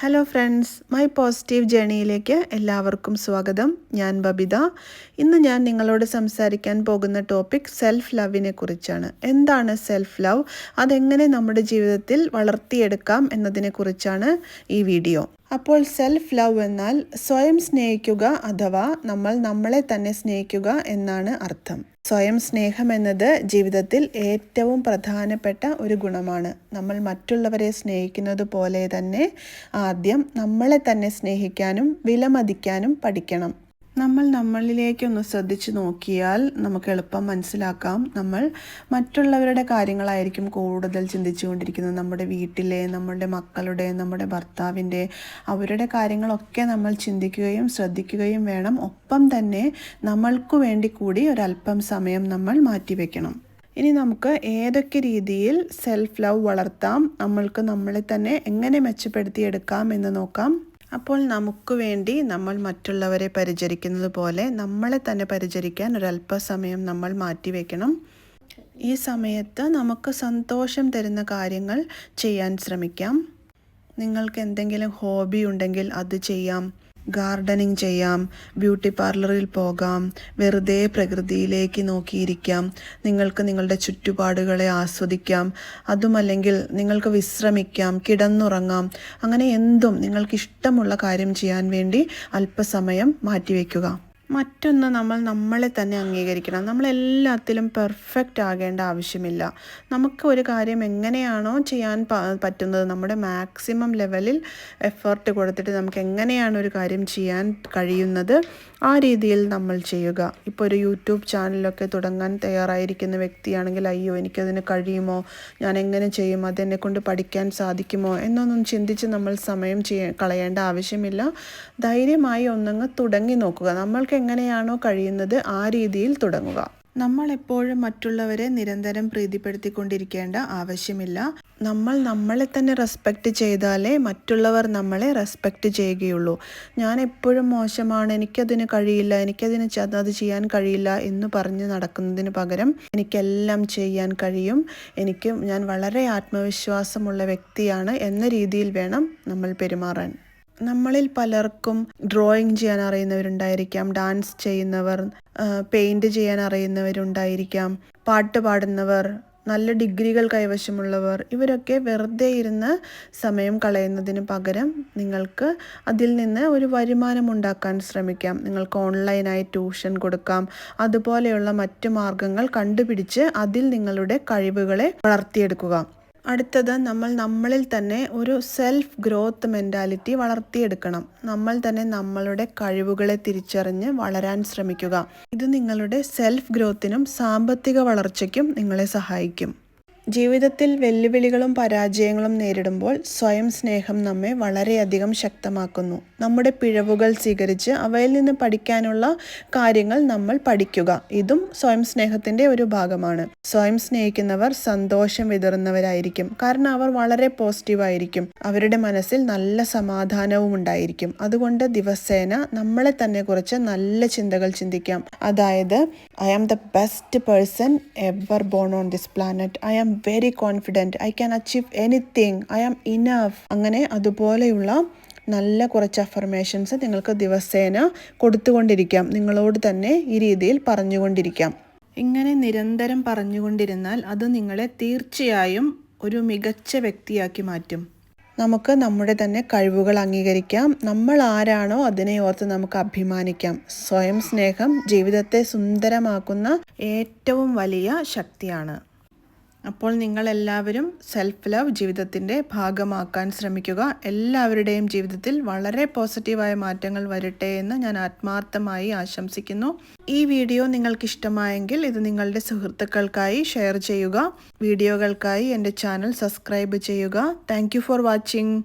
Hello friends, my positive ജേണിയിലേക്ക് എല്ലാവർക്കും സ്വാഗതം. ഞാൻ ബബിത. ഇന്ന് ഞാൻ നിങ്ങളോട് സംസാരിക്കാൻ പോകുന്ന ടോപ്പിക് സെൽഫ് ലവിനെ കുറിച്ചാണ്. എന്താണ് സെൽഫ് ലവ്, അതെങ്ങനെ നമ്മുടെ ജീവിതത്തിൽ വളർത്തിയെടുക്കാം എന്നതിനെക്കുറിച്ചാണ് ഈ വീഡിയോ. അപ്പോൾ സെൽഫ് ലവ് എന്നാൽ സ്വയം സ്നേഹിക്കുക അഥവാ നമ്മൾ നമ്മളെ തന്നെ സ്നേഹിക്കുക എന്നാണ് അർത്ഥം. സ്വയം സ്നേഹം എന്നത് ജീവിതത്തിൽ ഏറ്റവും പ്രധാനപ്പെട്ട ഒരു ഗുണമാണ്. നമ്മൾ മറ്റുള്ളവരെ സ്നേഹിക്കുന്നത് പോലെ തന്നെ ആദ്യം നമ്മളെ തന്നെ സ്നേഹിക്കാനും വിലമതിക്കാനും പഠിക്കണം. നമ്മൾ നമ്മളിലേക്കൊന്ന് ശ്രദ്ധിച്ചു നോക്കിയാൽ നമുക്ക് എളുപ്പം മനസ്സിലാക്കാം. നമ്മൾ മറ്റുള്ളവരുടെ കാര്യങ്ങളായിരിക്കും കൂടുതൽ ചിന്തിച്ചുകൊണ്ടിരിക്കുന്നത്. നമ്മുടെ വീട്ടിലെ, നമ്മുടെ മക്കളുടെ, നമ്മുടെ ഭർത്താവിൻ്റെ, അവരുടെ കാര്യങ്ങളൊക്കെ നമ്മൾ ചിന്തിക്കുകയും ശ്രദ്ധിക്കുകയും വേണം. ഒപ്പം തന്നെ നമ്മൾക്ക് വേണ്ടി കൂടി ഒരല്പം സമയം നമ്മൾ മാറ്റിവെക്കണം. ഇനി നമുക്ക് ഏതൊക്കെ രീതിയിൽ സെൽഫ് ലവ് വളർത്താം, നമ്മൾക്ക് നമ്മളെ തന്നെ എങ്ങനെ മെച്ചപ്പെടുത്തിയെടുക്കാം എന്ന് നോക്കാം. അപ്പോൾ നമുക്ക് വേണ്ടി നമ്മൾ മറ്റുള്ളവരെ പരിചരിക്കുന്നത് പോലെ നമ്മളെ തന്നെ പരിചരിക്കാൻ ഒരല്പസമയം നമ്മൾ മാറ്റിവെക്കണം. ഈ സമയത്ത് നമുക്ക് സന്തോഷം തരുന്ന കാര്യങ്ങൾ ചെയ്യാൻ ശ്രമിക്കാം. നിങ്ങൾക്ക് എന്തെങ്കിലും ഹോബി ഉണ്ടെങ്കിൽ അത് ചെയ്യാം. ഗാർഡനിങ് ചെയ്യാം, ബ്യൂട്ടി പാർലറിൽ പോകാം, വെറുതെ പ്രകൃതിയിലേക്ക് നോക്കിയിരിക്കാം. നിങ്ങൾക്ക് നിങ്ങളുടെ ചുറ്റുപാടുകളെ ആസ്വദിക്കാം. അതുമല്ലെങ്കിൽ നിങ്ങൾക്ക് വിശ്രമിക്കാം, കിടന്നുറങ്ങാം. അങ്ങനെ എന്തും നിങ്ങൾക്ക് ഇഷ്ടമുള്ള കാര്യം ചെയ്യാൻ വേണ്ടി അല്പസമയം മാറ്റിവെക്കുക. മറ്റൊന്ന്, നമ്മൾ നമ്മളെ തന്നെ അംഗീകരിക്കണം. നമ്മളെല്ലാത്തിലും പെർഫെക്റ്റ് ആകേണ്ട ആവശ്യമില്ല. നമുക്ക് ഒരു കാര്യം എങ്ങനെയാണോ ചെയ്യാൻ പറ്റുന്നത്, നമ്മുടെ മാക്സിമം ലെവലിൽ എഫേർട്ട് കൊടുത്തിട്ട് നമുക്ക് എങ്ങനെയാണ് ഒരു കാര്യം ചെയ്യാൻ കഴിയുന്നത് ആ രീതിയിൽ നമ്മൾ ചെയ്യുക. ഇപ്പോൾ ഒരു യൂട്യൂബ് ചാനലൊക്കെ തുടങ്ങാൻ തയ്യാറായിരിക്കുന്ന വ്യക്തിയാണെങ്കിൽ, അയ്യോ എനിക്കതിന് കഴിയുമോ, ഞാൻ എങ്ങനെ ചെയ്യും, അതെന്നെ കൊണ്ട് പഠിക്കാൻ സാധിക്കുമോ എന്നൊന്നും ചിന്തിച്ച് നമ്മൾ സമയം കളയേണ്ട ആവശ്യമില്ല. ധൈര്യമായി ഒന്നങ്ങ് തുടങ്ങി നോക്കുക. നമ്മൾക്ക് എങ്ങനെയാണോ കഴിയുന്നത് ആ രീതിയിൽ തുടങ്ങുക. നമ്മൾ എപ്പോഴും മറ്റുള്ളവരെ നിരന്തരം പ്രീതിപ്പെടുത്തിക്കൊണ്ടിരിക്കേണ്ട ആവശ്യമില്ല. നമ്മൾ നമ്മളെ തന്നെ റെസ്പെക്റ്റ് ചെയ്താലേ മറ്റുള്ളവർ നമ്മളെ റെസ്പെക്റ്റ് ചെയ്യുകയുള്ളൂ. ഞാൻ എപ്പോഴും മോശമാണ്, എനിക്കതിന് കഴിയില്ല, അത് ചെയ്യാൻ കഴിയില്ല എന്ന് പറഞ്ഞ് നടക്കുന്നതിന് പകരം എനിക്കെല്ലാം ചെയ്യാൻ കഴിയും, ഞാൻ വളരെ ആത്മവിശ്വാസമുള്ള വ്യക്തിയാണ് എന്ന രീതിയിൽ വേണം നമ്മൾ പെരുമാറാൻ. നമ്മളിൽ പലർക്കും ഡ്രോയിങ് ചെയ്യാൻ അറിയുന്നവരുണ്ടായിരിക്കാം, ഡാൻസ് ചെയ്യുന്നവർ, പെയിൻറ് ചെയ്യാൻ അറിയുന്നവരുണ്ടായിരിക്കാം, പാട്ട് പാടുന്നവർ, നല്ല ഡിഗ്രികൾ കൈവശമുള്ളവർ. ഇവരൊക്കെ വെറുതെ ഇരുന്ന് സമയം കളയുന്നതിന് പകരം നിങ്ങൾക്ക് അതിൽ നിന്ന് ഒരു വരുമാനം ഉണ്ടാക്കാൻ ശ്രമിക്കാം. നിങ്ങൾക്ക് ഓൺലൈനായി ട്യൂഷൻ കൊടുക്കാം. അതുപോലെയുള്ള മറ്റു മാർഗങ്ങൾ കണ്ടുപിടിച്ച് അതിൽ നിങ്ങളുടെ കഴിവുകളെ വളർത്തിയെടുക്കുക. അടുത്തത്, നമ്മൾ നമ്മളിൽ തന്നെ ഒരു സെൽഫ് ഗ്രോത്ത് മെൻറ്റാലിറ്റി വളർത്തിയെടുക്കണം. നമ്മൾ തന്നെ നമ്മളുടെ കഴിവുകളെ തിരിച്ചറിഞ്ഞ് വളരാൻ ശ്രമിക്കുക. ഇത് നിങ്ങളുടെ സെൽഫ് ഗ്രോത്തിനും സാമ്പത്തിക വളർച്ചയ്ക്കും നിങ്ങളെ സഹായിക്കും. ജീവിതത്തിൽ വെല്ലുവിളികളും പരാജയങ്ങളും നേരിടുമ്പോൾ സ്വയം സ്നേഹം നമ്മെ വളരെയധികം ശക്തമാക്കുന്നു. നമ്മുടെ പിഴവുകൾ സ്വീകരിച്ച് അവയിൽ നിന്ന് പഠിക്കാനുള്ള കാര്യങ്ങൾ നമ്മൾ പഠിക്കുക. ഇതും സ്വയം സ്നേഹത്തിൻ്റെ ഒരു ഭാഗമാണ്. സ്വയം സ്നേഹിക്കുന്നവർ സന്തോഷം വിതറുന്നവരായിരിക്കും. കാരണം അവർ വളരെ പോസിറ്റീവായിരിക്കും. അവരുടെ മനസ്സിൽ നല്ല സമാധാനവും ഉണ്ടായിരിക്കും. അതുകൊണ്ട് ദിവസേന നമ്മളെ തന്നെ കുറിച്ച് നല്ല ചിന്തകൾ ചിന്തിക്കാം. അതായത്, I am the best person ever born on this planet, I am very confident, I can achieve anything, I am enough. അങ്ങനെ അതുപോലെയുള്ള നല്ല കുറച്ച് അഫർമേഷൻസ് നിങ്ങൾക്ക് ദിവസേന കൊടുത്തുകൊണ്ടിരിക്കാം. നിങ്ങളോട് തന്നെ ഈ രീതിയിൽ പറഞ്ഞുകൊണ്ടിരിക്കാം. ഇങ്ങനെ നിരന്തരം പറഞ്ഞുകൊണ്ടിരുന്നാൽ അത് നിങ്ങളെ തീർച്ചയായും ഒരു മികച്ച വ്യക്തിയാക്കി മാറ്റും. നമുക്ക് നമ്മുടെ തന്നെ കഴിവുകൾ അംഗീകരിക്കാം. നമ്മൾ ആരാണോ അതിനെ ഓർത്ത് നമുക്ക് അഭിമാനിക്കാം. സ്വയം സ്നേഹം ജീവിതത്തെ സുന്ദരമാക്കുന്ന ഏറ്റവും വലിയ ശക്തിയാണ്. അപ്പോൾ നിങ്ങളെല്ലാവരും സെൽഫ് ലവ് ജീവിതത്തിൻ്റെ ഭാഗമാക്കാൻ ശ്രമിക്കുക. എല്ലാവരുടെയും ജീവിതത്തിൽ വളരെ പോസിറ്റീവായ മാറ്റങ്ങൾ വരട്ടെ എന്ന് ഞാൻ ആത്മാർത്ഥമായി ആശംസിക്കുന്നു. ഈ വീഡിയോ നിങ്ങൾക്ക് ഇഷ്ടമായെങ്കിൽ ഇത് നിങ്ങളുടെ സുഹൃത്തുക്കൾക്കായി ഷെയർ ചെയ്യുക. വീഡിയോകൾക്കായി എൻ്റെ ചാനൽ സബ്സ്ക്രൈബ് ചെയ്യുക. Thank you for watching.